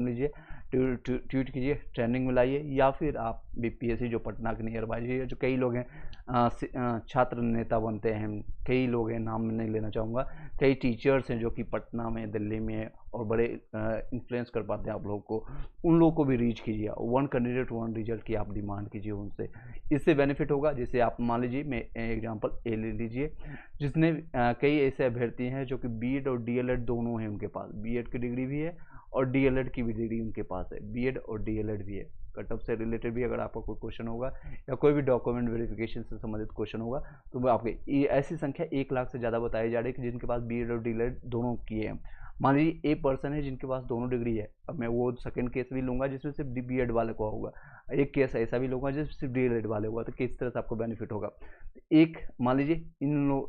लीजिए, ट्वीट कीजिए, ट्रेंडिंग में लाइए, या फिर आप बीपीएससी जो पटना के नियर बाय जो कई लोग हैं छात्र नेता बनते हैं, कई लोग हैं, नाम में नहीं लेना चाहूँगा, कई टीचर्स हैं जो कि पटना में, दिल्ली में और बड़े इन्फ्लुएंस कर पाते हैं आप लोगों को, उन लोगों को भी रीच कीजिए, वन कैंडिडेट वन रिजल्ट की आप डिमांड कीजिए उनसे। इससे बेनिफिट होगा। जैसे आप मान लीजिए, मैं एग्जांपल ए ले लीजिए, जिसने कई ऐसे अभ्यर्थी हैं जो कि बीएड और डीएलएड दोनों हैं उनके पास, बीएड की डिग्री भी है और डीएलएड की भी डिग्री उनके पास है, बीएड और डीएलएड भी है। कट ऑफ से रिलेटेड भी अगर आपका कोई क्वेश्चन होगा या कोई भी डॉक्यूमेंट वेरिफिकेशन से संबंधित क्वेश्चन होगा, तो मैं आपके ऐसी संख्या 1 लाख से ज़्यादा बताई जा रही है कि जिनके पास बीएड और डीएलएड दोनों किए हैं। मान लीजिए एक पर्सन है जिनके पास दोनों डिग्री है, अब मैं वो सेकंड केस भी लूँगा जिसमें सिर्फ बीएड वाले को होगा, एक केस ऐसा भी लूँगा जिसमें सिर्फ डीएलएड वाले होगा, तो किस तरह से आपको बेनिफिट होगा। एक मान लीजिए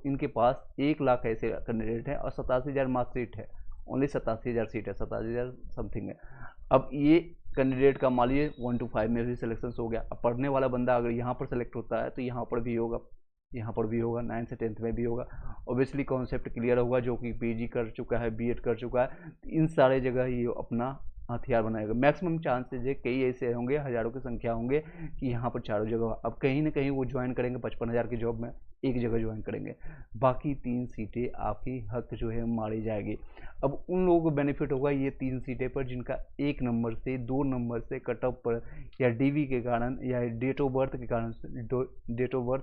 इनके पास 1 लाख ऐसे कैंडिडेट हैं और 87,000 मार्कशीट है, ओनली 87,000 सीट है, 87,000 समथिंग है। अब ये कैंडिडेट का मान लीजिए 1 to 5 में भी सिलेक्शन हो गया। अब पढ़ने वाला बंदा अगर यहाँ पर सेलेक्ट होता है तो यहाँ पर भी होगा, यहाँ पर भी होगा, 9 से 10th में भी होगा। ऑब्वियसली कॉन्सेप्ट क्लियर होगा, जो कि पीजी कर चुका है, बीएड कर चुका है, इन सारे जगह ये अपना हथियार बनाएगा। मैक्सिमम चांसेज है, कई ऐसे होंगे, हज़ारों की संख्या होंगे कि यहाँ पर चारों जगह, अब कहीं ना कहीं वो ज्वाइन करेंगे 55,000 की जॉब में, एक जगह ज्वाइन करेंगे, बाकी 3 सीटें आपकी हक जो है मारी जाएगी। अब उन लोगों को बेनिफिट होगा ये 3 सीटें पर जिनका 1 नंबर से 2 नंबर से कट ऑफ पर या डीवी के कारण या डेट ऑफ बर्थ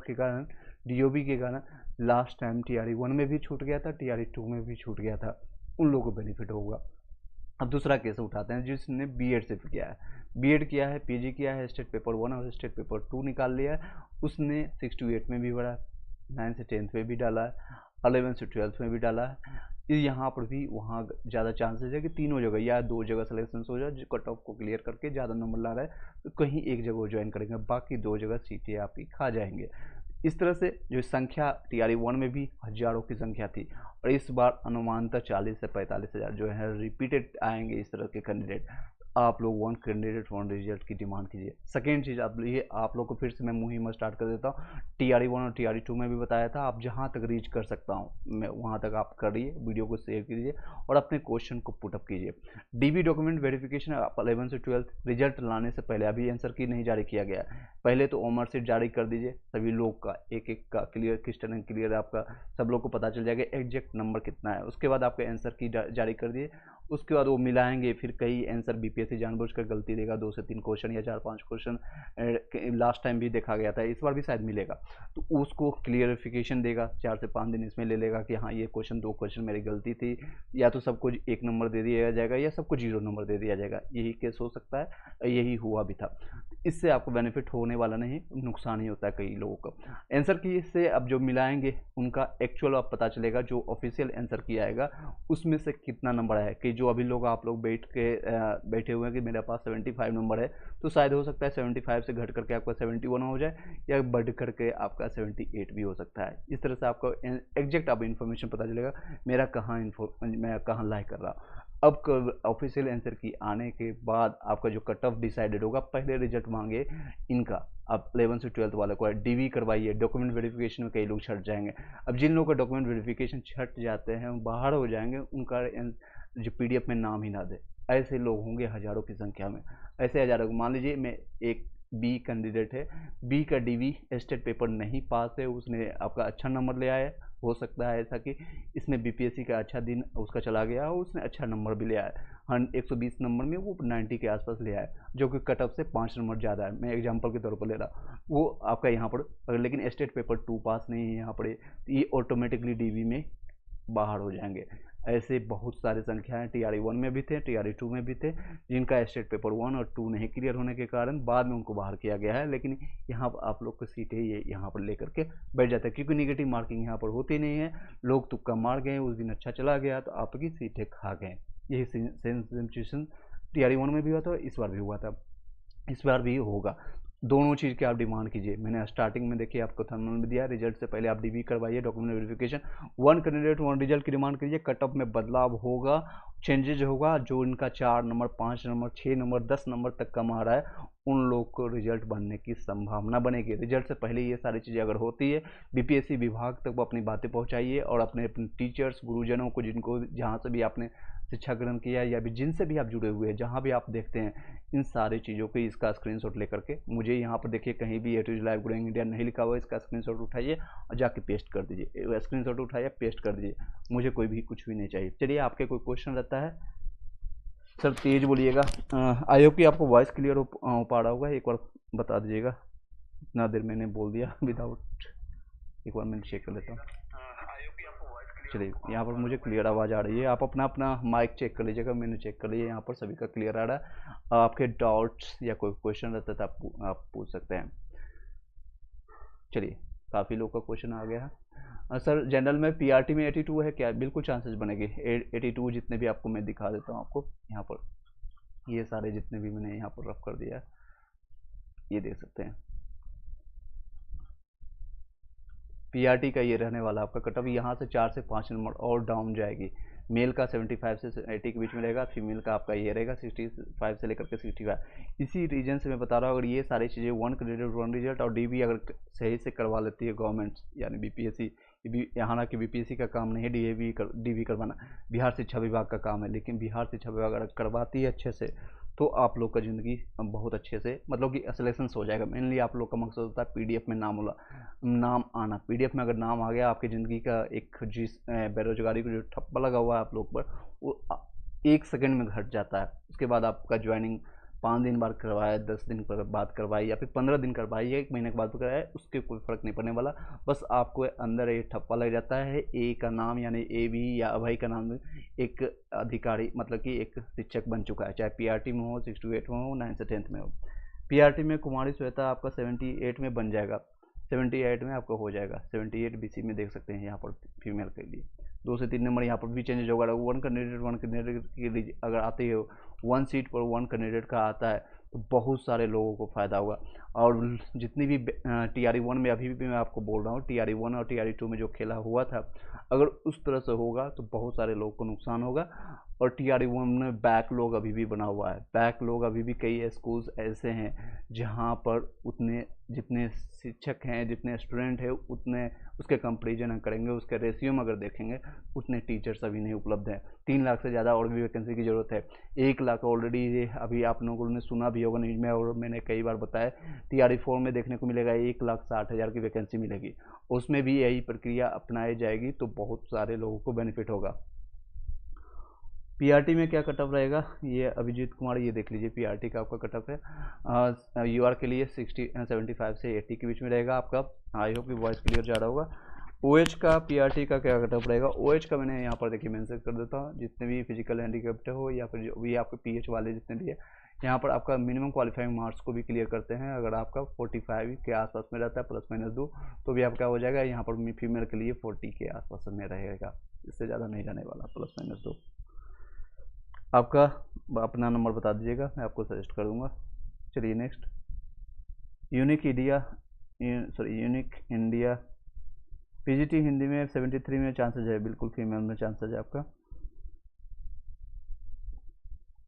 के कारण, डीओबी के कारण लास्ट टाइम टीआरई 1 में भी छूट गया था, टीआरई 2 में भी छूट गया था, उन लोगों को बेनिफिट होगा। अब दूसरा केस उठाते हैं जिसने बीएड सिर्फ किया है, बीएड किया है, पीजी किया है, स्टेट पेपर 1 और स्टेट पेपर 2 निकाल लिया है, उसने 6 to 8 में भी भरा, 9 से 10th में भी डाला है, 11 से 12th में भी डाला है। यहाँ पर भी वहाँ ज़्यादा चांसेस है कि तीनों जगह या 2 जगह सिलेक्शन हो जाए, जो कट ऑफ को क्लियर करके ज़्यादा नंबर ला रहा है तो कहीं एक जगह वो ज्वाइन करेंगे, बाकी 2 जगह सीटें आपकी खा जाएंगे। इस तरह से जो संख्या टीआरई 1 में भी हज़ारों की संख्या थी, और इस बार अनुमानतः 40 से 45,000 जो है रिपीटेड आएंगे इस तरह के कैंडिडेट। आप लोग वन कैंडिडेट वन रिजल्ट की डिमांड कीजिए। सेकेंड चीज़ आप लोग को फिर से मैं मुहिम स्टार्ट कर देता हूँ। टीआरई 1 और टीआरई 2 में भी बताया था, आप जहाँ तक रीच कर सकता हूँ मैं वहाँ तक आप करिए, वीडियो को शेयर कीजिए और अपने क्वेश्चन को पुटअप कीजिए। डीबी डॉक्यूमेंट वेरिफिकेशन आप 11 से 12 रिजल्ट लाने से पहले, अभी आंसर की नहीं जारी किया गया, पहले तो ओमर सीट जारी कर दीजिए, सभी लोग का एक एक का क्लियर, क्रिस्टल एंड क्लियर आपका सब लोग को पता चल जाएगा एग्जैक्ट नंबर कितना है। उसके बाद आपका आंसर की जारी कर दिए, उसके बाद वो मिलाएंगे, फिर कई आंसर बीपीएससी जानबूझकर गलती देगा, 2 से 3 क्वेश्चन या 4-5 क्वेश्चन लास्ट टाइम भी देखा गया था, इस बार भी शायद मिलेगा, तो उसको क्लियरिफिकेशन देगा, 4 से 5 दिन इसमें ले लेगा कि हाँ ये क्वेश्चन 2 क्वेश्चन मेरी गलती थी, या तो सबको 1 नंबर दे दिया जाएगा या सबको 0 नंबर दे दिया जाएगा, यही केस हो सकता है, यही हुआ भी था। इससे आपको बेनिफिट होने वाला नहीं, नुकसान ही होता है कई लोगों का। आंसर की से अब जो मिलाएंगे उनका एक्चुअल अब पता चलेगा, जो ऑफिशियल आंसर की आएगा उसमें से कितना नंबर आया, कि जो अभी लोग आप लोग बैठे हुए हैं कि मेरे पास 75 नंबर है, तो शायद हो सकता है 75 से घट करके आपका 71 हो जाए, या बढ़ करके आपका 78 भी हो सकता है। इस तरह से आपको एग्जैक्ट आप इन्फॉर्मेशन पता चलेगा मैं कहाँ लाइक कर रहा हूँ। अब ऑफिशियल आंसर की आने के बाद आपका जो कट ऑफ डिसाइडेड होगा, पहले रिजल्ट मांगे इनका, अब 11 से 12th वाले को डीवी करवाइए, डॉक्यूमेंट वेरिफिकेशन में कई लोग छट जाएंगे। अब जिन लोगों का डॉक्यूमेंट वेरिफिकेशन छट जाते हैं, बाहर हो जाएंगे, उनका जो पीडीएफ में नाम ही ना दे, ऐसे लोग होंगे हज़ारों की संख्या में, ऐसे हज़ारों। मान लीजिए मैं एक बी कैंडिडेट है, बी का डीवी स्टेट पेपर नहीं पास है, उसने आपका अच्छा नंबर ले आया, हो सकता है ऐसा कि इसमें बीपीएससी का अच्छा दिन उसका चला गया और उसने अच्छा नंबर भी ले आया, 120 नंबर में वो 90 के आसपास ले आया, जो कि कट ऑफ से 5 नंबर ज़्यादा है, मैं एग्जांपल के तौर पर ले रहा, वो आपका यहाँ पर अगर लेकिन स्टेट पेपर 2 पास नहीं है यहाँ पर, तो ये ऑटोमेटिकली डीवी में बाहर हो जाएंगे। ऐसे बहुत सारे संख्याएं टीआरई 1 में भी थे, टीआरई 2 में भी थे, जिनका स्टेट पेपर 1 और 2 नहीं क्लियर होने के कारण बाद में उनको बाहर किया गया है, लेकिन यहाँ पर आप लोग की सीटें ये यहाँ पर लेकर के बैठ जाते हैं, क्योंकि निगेटिव मार्किंग यहाँ पर होती नहीं है, लोग तुक्का मार गए, उस दिन अच्छा चला गया तो आपकी सीटें खा गए। यही सिचुएशन टीआरई 1 में भी हुआ था, इस बार भी हुआ था, इस बार भी होगा। दोनों चीज़ की आप डिमांड कीजिए। मैंने स्टार्टिंग में देखिए आपको थंबनेल में दिया, रिजल्ट से पहले आप डीवी करवाइए, document verification, one candidate one result की डिमांड कीजिए। कट ऑफ में बदलाव होगा, चेंजेज होगा, जो इनका 4 नंबर 5 नंबर 6 नंबर 10 नंबर तक कम आ रहा है, उन लोग को रिजल्ट बनने की संभावना बनेगी। रिजल्ट से पहले ये सारी चीज़ें अगर होती है, बीपीएससी विभाग तक वो अपनी बातें पहुंचाइए और अपने टीचर्स गुरुजनों को, जिनको जहाँ से भी आपने शिक्षा ग्रहण किया है, या भी जिनसे भी आप जुड़े हुए हैं, जहाँ भी आप देखते हैं इन सारी चीज़ों को इसका स्क्रीनशॉट लेकर के मुझे यहाँ पर देखिए कहीं भी A2Z लाइव ग्रोइंग इंडिया नहीं लिखा हुआ है, इसका स्क्रीनशॉट उठाइए और जाके पेस्ट कर दीजिए, स्क्रीनशॉट उठाइए पेस्ट कर दीजिए, मुझे कोई भी कुछ भी नहीं चाहिए। चलिए आपके कोई क्वेश्चन रहता है सर तेज बोलिएगा। आई होप कि आपको वॉइस क्लियर हो पा रहा होगा, एक बार बता दीजिएगा। इतना देर मैंने बोल दिया विदाउट, एक बार मैं चेक कर लेता हूँ। चलिए यहाँ पर मुझे क्लियर आवाज़ आ रही है, आप अपना अपना माइक चेक कर लीजिएगा, मैंने चेक कर लिया, यहाँ पर सभी का क्लियर आ रहा है। आपके डाउट्स या कोई क्वेश्चन रहता है तो आप पूछ सकते हैं। चलिए काफ़ी लोग का क्वेश्चन आ गया है। सर जनरल में पीआरटी में 82 है क्या? बिल्कुल चांसेस बनेगी 82, जितने भी आपको मैं दिखा देता हूँ आपको यहाँ पर, ये सारे जितने भी मैंने यहाँ पर रफ कर दिया है ये देख सकते हैं। पीआरटी का ये रहने वाला आपका कट ऑफ, यहाँ से 4 से 5 नंबर और डाउन जाएगी। मेल का 75 से 80 के बीच में रहेगा, फीमेल का आपका ये रहेगा 65 से लेकर के 65। इसी रीजन से मैं बता रहा हूँ, अगर ये सारी चीज़ें 1 कैंडिडेट 1 रिजल्ट और डीबी अगर सही से करवा लेती है गवर्नमेंट यानी बीपीएससी, यहाँ ना कि बीपीएससी का काम नहीं है डीबी करवाना, बिहार शिक्षा विभाग का काम है, लेकिन बिहार शिक्षा विभाग अगर करवाती है अच्छे से तो आप लोग का ज़िंदगी बहुत अच्छे से मतलब कि सिलेक्शन हो जाएगा। मेनली आप लोग का मकसद होता है पीडीएफ में नाम आना। पीडीएफ में अगर नाम आ गया आपकी ज़िंदगी का एक जिस बेरोजगारी को जो ठप्पा लगा हुआ है आप लोग पर, वो 1 सेकंड में घट जाता है। उसके बाद आपका ज्वाइनिंग 5 दिन बाद करवाए, 10 दिन बाद करवाए या फिर 15 दिन करवाए या 1 महीने के बाद कराए, उसके कोई फ़र्क नहीं पड़ने वाला। बस आपको अंदर एक ठप्पा लग जाता है, ए का नाम यानी ए बी या अभय का नाम एक अधिकारी मतलब कि एक शिक्षक बन चुका है, चाहे पीआरटी में हो, 6 to 8 में हो, 9 से 10th में हो। पीआरटी में कुमारी श्वेता आपका 78 में बन जाएगा, 78 में आपका हो जाएगा। 78 बीसी में देख सकते हैं यहाँ पर फीमेल के लिए 2 से 3 नंबर यहाँ पर भी चेंजेस होगा। 1 कैंडिडेट के लिए अगर आते हो 1 सीट पर 1 कैंडिडेट का आता है तो बहुत सारे लोगों को फ़ायदा होगा। और जितनी भी TRE 1 में अभी भी मैं आपको बोल रहा हूँ, TRE 1 और TRE 2 में जो खेला हुआ था अगर उस तरह से होगा तो बहुत सारे लोगों को नुकसान होगा। और TRE 1 में बैकलॉग अभी भी बना हुआ है, बैकलॉग अभी भी कई स्कूल्स ऐसे हैं जहाँ पर उतने जितने शिक्षक हैं, जितने स्टूडेंट हैं, उतने उसके कंपेरिजन करेंगे, उसके रेशियो में अगर देखेंगे उतने टीचर्स अभी नहीं उपलब्ध हैं। 3 लाख से ज़्यादा और भी वैकेंसी की ज़रूरत है। 1 लाख ऑलरेडी अभी आप लोगों ने सुना भी होगा न्यूज़ में और मैंने कई बार बताया, TRE 4 में देखने को मिलेगा 1,60,000 की वैकेंसी मिलेगी। उसमें भी यही प्रक्रिया अपनाई जाएगी तो बहुत सारे लोगों को बेनिफिट होगा। पीआरटी में क्या कटअप रहेगा ये अभिजीत कुमार ये देख लीजिए, पीआरटी का आपका कटअप है यूआर के लिए 75 से 80 के बीच में रहेगा आपका। आई होप कि वॉइस क्लियर जा रहा होगा। ओएच का पीआरटी का क्या कटअप रहेगा, ओएच का मैंने यहाँ पर देखिए मेंशन कर देता हूँ, जितने भी फिजिकल हैंडीकैप्ड हो या फिर जो भी आपके पीएच वाले जितने भी है, यहाँ पर आपका मिनिमम क्वालिफाइंग मार्क्स को भी क्लियर करते हैं। अगर आपका 45 के आसपास में रहता है ±2 तो भी आपका हो जाएगा। यहाँ पर फीमेल के लिए 40 के आसपास में रहेगा, इससे ज़्यादा नहीं जाने वाला ±2। आपका अपना नंबर बता दीजिएगा, मैं आपको सजेस्ट कर दूंगा। चलिए next, unique India PGT Hindi में 73 में चांसेज है, बिल्कुल फीमेल में चांसेज है आपका।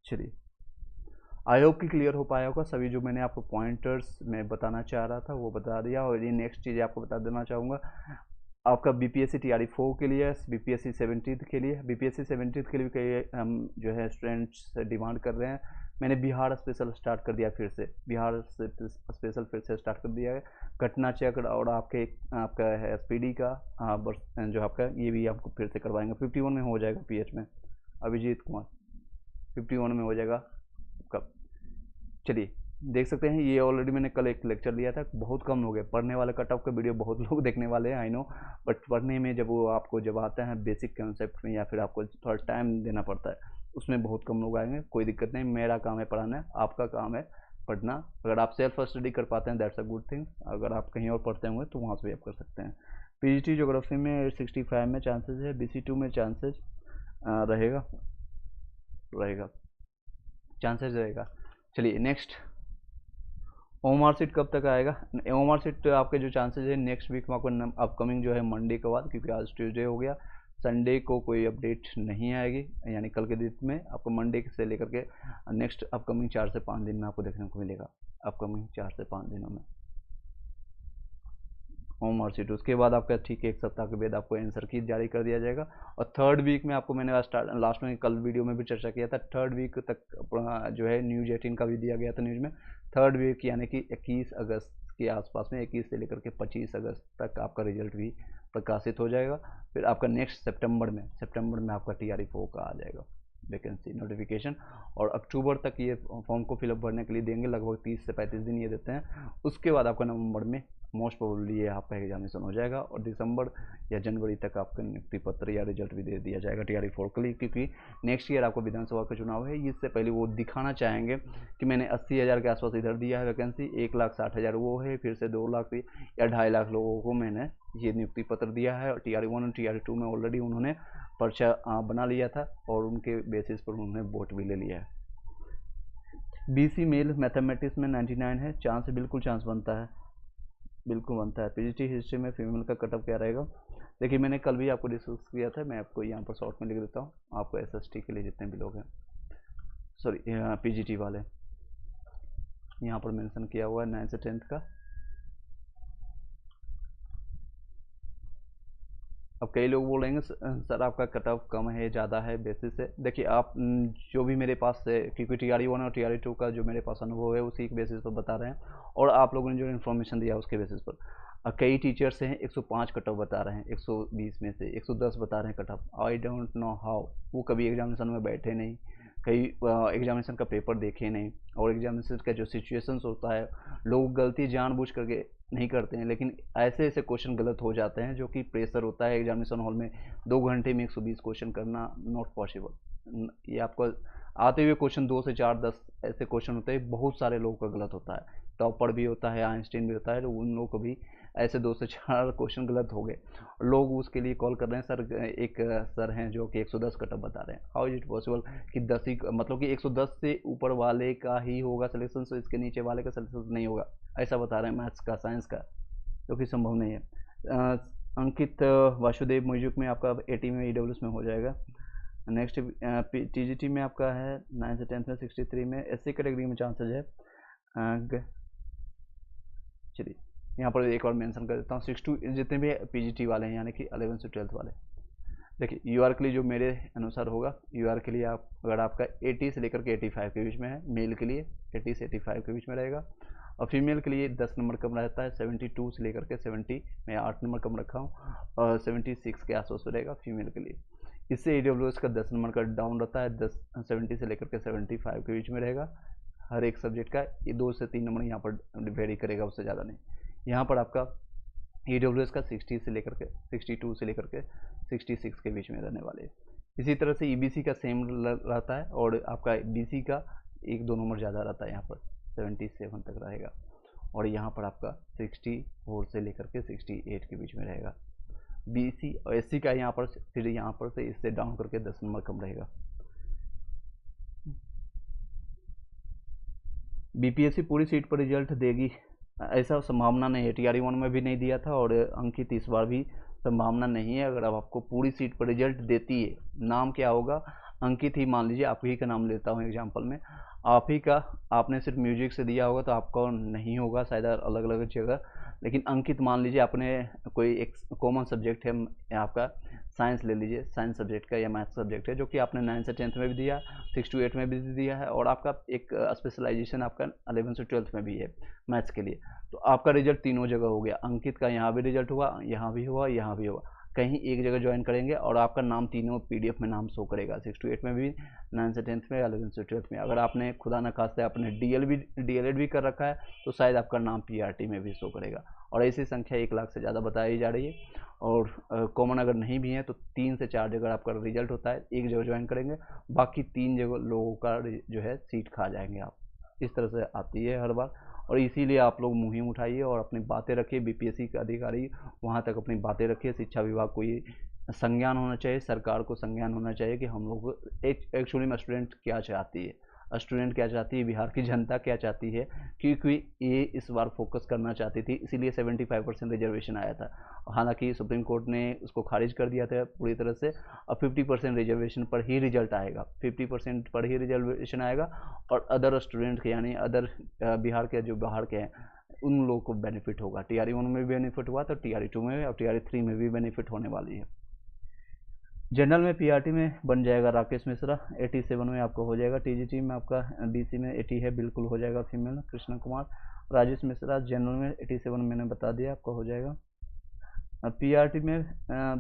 चलिए आई होप कि क्लियर हो पाया होगा सभी जो मैंने आपको पॉइंटर्स में बताना चाह रहा था वो बता दिया। और ये नेक्स्ट चीज़ आपको बता देना चाहूँगा, आपका बीपीएससी TRE 4 के लिए, बीपीएससी 70th के लिए, बीपीएससी 70th के लिए कई हम जो है स्टूडेंट्स डिमांड कर रहे हैं। मैंने बिहार स्पेशल स्टार्ट कर दिया, फिर से बिहार स्पेशल फिर से स्टार्ट कर दिया है। घटना चक्र और आपका है SPD का जो आपका ये भी आपको फिर से करवाएंगे। 51 में हो जाएगा PH में, अभिजीत कुमार 51 में हो जाएगा आपका। चलिए देख सकते हैं ये ऑलरेडी मैंने कल एक लेक्चर दिया था, बहुत कम हो गए पढ़ने वाले। कट ऑफ का वीडियो बहुत लोग देखने वाले हैं आई नो, बट पढ़ने में जब वो आपको जब आता है बेसिक कंसेप्ट में या फिर आपको थोड़ा टाइम देना पड़ता है उसमें बहुत कम लोग आएंगे। कोई दिक्कत नहीं, मेरा काम है पढ़ाना, आपका काम है पढ़ना। अगर आप सेल्फ स्टडी कर पाते हैं दैट्स अ गुड थिंग, अगर आप कहीं और पढ़ते होंगे तो वहाँ से भी आप कर सकते हैं। PGT ज्योग्राफी में 65 में चांसेज है, BC2 में चांसेज रहेगा चांसेज रहेगा। चलिए नेक्स्ट, ओमआर सीट कब तक आएगा? ओमआर सीट आपके जो चांसेज है नेक्स्ट वीक में आपको अपकमिंग जो है मंडे के बाद, क्योंकि आज ट्यूसडे हो गया, संडे को कोई अपडेट नहीं आएगी, यानी कल के दिन में आपको मंडे से लेकर के नेक्स्ट अपकमिंग 4 से 5 दिन में आपको देखने को मिलेगा, अपकमिंग 4 से 5 दिनों में। और मार्कशीट उसके बाद आपका ठीक है 1 सप्ताह के बाद आपको आंसर की जारी कर दिया जाएगा। और थर्ड वीक में आपको मैंने लास्ट में कल वीडियो में भी चर्चा किया था, थर्ड वीक तक अपना जो है न्यूज़ 18 का भी दिया गया था न्यूज़ में। थर्ड वीक यानी कि 21 अगस्त के आसपास में 21 से लेकर के 25 अगस्त तक आपका रिजल्ट भी प्रकाशित हो जाएगा। फिर आपका नेक्स्ट सितंबर में आपका TRE4 का आ जाएगा वैकेंसी नोटिफिकेशन। और अक्टूबर तक ये फॉर्म को फिलअप भरने के लिए देंगे, लगभग 30 से 35 दिन ये देते हैं। उसके बाद आपका नवंबर में मोस्ट प्रोबेबली ये आपका एग्जामिनेशन हो जाएगा और दिसंबर या जनवरी तक आपका नियुक्ति पत्र या रिजल्ट भी दे दिया जाएगा TRE4 के लिए, क्योंकि नेक्स्ट ईयर आपको विधानसभा का चुनाव है। इससे पहले वो दिखाना चाहेंगे कि मैंने 80,000 के आसपास इधर दिया है वैकेंसी, 1,60,000 वो है, फिर से 2 लाख या 2.5 लाख लोगों को मैंने ये नियुक्ति पत्र दिया है। और TRE1 और TRE2 में ऑलरेडी उन्होंने पर्चा बना लिया था और उनके बेसिस पर उन्होंने वोट भी ले लिया है। BC मेल मैथमेटिक्स में 99 है, चांस बिल्कुल चांस बनता है, बिल्कुल बनता है। PGT हिस्ट्री में फीमेल का कटअप क्या रहेगा? देखिए मैंने कल भी आपको डिस्कस किया था, मैं आपको यहाँ पर शॉर्ट में लिख देता हूँ, आपको SST के लिए जितने भी लोग हैं, सॉरी PGT वाले, यहाँ पर मेंशन किया हुआ है 9 से 10th का। अब कई लोग बोलेंगे सर आपका कट ऑफ कम है ज़्यादा है बेसिस से। देखिए आप जो भी मेरे पास है, क्योंकि TRE1 और TRE2 का जो मेरे पास अनुभव है उसी के बेसिस पर बता रहे हैं और आप लोगों ने जो इन्फॉर्मेशन दिया उसके बेसिस पर। कई टीचर्स हैं 105 कट ऑफ बता रहे हैं, 120 में से 110 बता रहे हैं cut off. I don't know how, वो कभी एग्जामिनेशन में बैठे नहीं, कई एग्जामिनेशन का पेपर देखे नहीं, और एग्जामिनेशन का जो सिचुएशंस होता है लोग गलती जानबूझ करके नहीं करते हैं, लेकिन ऐसे ऐसे क्वेश्चन गलत हो जाते हैं जो कि प्रेशर होता है एग्जामिनेशन हॉल में 2 घंटे में 120 क्वेश्चन करना नॉट पॉसिबल। ये आपको आते हुए क्वेश्चन 2 से 4 10 ऐसे क्वेश्चन होते हैं, बहुत सारे लोगों का गलत होता है, टॉपर भी होता है, आइंस्टीन भी होता है, तो उन लोगों को भी ऐसे 2 से 4 क्वेश्चन गलत हो गए। लोग उसके लिए कॉल कर रहे हैं, सर एक सर हैं जो कि 110 कटअप बता रहे हैं, हाउ इज इट पॉसिबल कि 10 ही, मतलब कि 110 से ऊपर वाले का ही होगा सिलेक्शन, तो इसके नीचे वाले का सिलेक्शन नहीं होगा, ऐसा बता रहे हैं मैथ्स का, साइंस का, जो कि संभव नहीं है। अंकित वासुदेव म्यूजिक में आपका 80 में EWS में हो जाएगा। नेक्स्ट TGT में आपका है 9 से 10th में 63 में, SC कैटेगरी में चांसेज है। चलिए यहाँ पर एक और मेंशन कर देता हूँ, 62 जितने भी PGT वाले हैं यानी कि 11 से 12th वाले। देखिए UR के लिए जो मेरे अनुसार होगा, UR के लिए आप अगर आपका 80 से लेकर के 85 के बीच में है, मेल के लिए 80 से 85 के बीच में रहेगा, और फीमेल के लिए 10 नंबर कम रहता है, 72 से लेकर के 70 में 8 नंबर कम रखा हूँ, और 76 के आसपास रहेगा फीमेल के लिए। इससे EWS का 10 नंबर का डाउन रहता है, 70 से लेकर के 75 के बीच में रहेगा हर एक सब्जेक्ट का, ये 2 से 3 नंबर यहाँ पर वेरी करेगा, उससे ज़्यादा नहीं। यहाँ पर आपका EWS का 60 से लेकर के 62 से लेकर के 66 के बीच में रहने वाले। इसी तरह से EBC का सेम रहता है, और आपका BC का 1-2 नंबर ज़्यादा रहता है, यहाँ पर 77 तक रहेगा, और यहाँ पर आपका 64 से लेकर के 68 के बीच में रहेगा। BC और SC का यहाँ पर फिर यहाँ पर से इससे डाउन करके 10 नंबर कम रहेगा। BPSC पूरी सीट पर रिजल्ट देगी ऐसा संभावना नहीं है, TRE1 में भी नहीं दिया था, और अंकित इस बार भी संभावना नहीं है। अगर अब आपको पूरी सीट पर रिजल्ट देती है, नाम क्या होगा, अंकित ही मान लीजिए, आप ही का नाम लेता हूँ एग्जांपल में, आप ही का, आपने सिर्फ म्यूजिक से दिया होगा तो आपका नहीं होगा, शायद अलग अलग जगह, लेकिन अंकित मान लीजिए आपने कोई एक कॉमन सब्जेक्ट है आपका, साइंस ले लीजिए, साइंस सब्जेक्ट का या मैथ्स सब्जेक्ट है, जो कि आपने 9 से 10th में भी दिया, 6 to 8 में भी दिया है, और आपका एक स्पेशलाइजेशन आपका 11 से 12th में भी है मैथ्स के लिए, तो आपका रिजल्ट तीनों जगह हो गया। अंकित का यहाँ भी रिजल्ट हुआ, यहाँ भी हुआ, यहाँ भी हुआ, कहीं एक जगह ज्वाइन करेंगे और आपका नाम तीनों PDF में नाम शो करेगा, 6 to 8 में भी, 9 से 10th में, 11 से 12th में। अगर आपने खुदा न खास्ते आपने DLED भी कर रखा है तो शायद आपका नाम PRT में भी शो करेगा, और ऐसी संख्या 1 लाख से ज़्यादा बताई जा रही है। और कॉमन अगर नहीं भी है तो 3 से 4 जगह आपका रिजल्ट होता है, एक जगह ज्वाइन करेंगे, बाकी 3 जगह लोगों का जो है सीट खा जाएंगे आप, इस तरह से आती है हर बार। और इसीलिए आप लोग मुहिम उठाइए और अपनी बातें रखिए, BPSC के अधिकारी वहाँ तक अपनी बातें रखिए, शिक्षा विभाग को ये संज्ञान होना चाहिए, सरकार को संज्ञान होना चाहिए कि हम लोग एक्चुअली में स्टूडेंट क्या चाहती है, स्टूडेंट क्या चाहती है, बिहार की जनता क्या चाहती है, क्योंकि ये इस बार फोकस करना चाहती थी, इसीलिए 75% रिजर्वेशन आया था। हालांकि सुप्रीम कोर्ट ने उसको खारिज कर दिया था पूरी तरह से, और 50% रिजर्वेशन पर ही रिजल्ट आएगा, 50% पर ही रिजर्वेशन आएगा, और अदर स्टूडेंट के यानी अदर बिहार के जो बाहर के हैं उन लोगों को बेनिफिट होगा। TRE 1 में भी बेनिफिट हुआ तो TRE 2 में और TRE 3 में भी बेनिफिट होने वाली है। जनरल में PRT में बन जाएगा राकेश मिश्रा, 87 में आपका हो जाएगा। TGT में आपका BC में 80 है, बिल्कुल हो जाएगा फीमेल, कृष्ण कुमार। राजेश मिश्रा जनरल में 87 मैंने बता दिया, आपका हो जाएगा। PRT में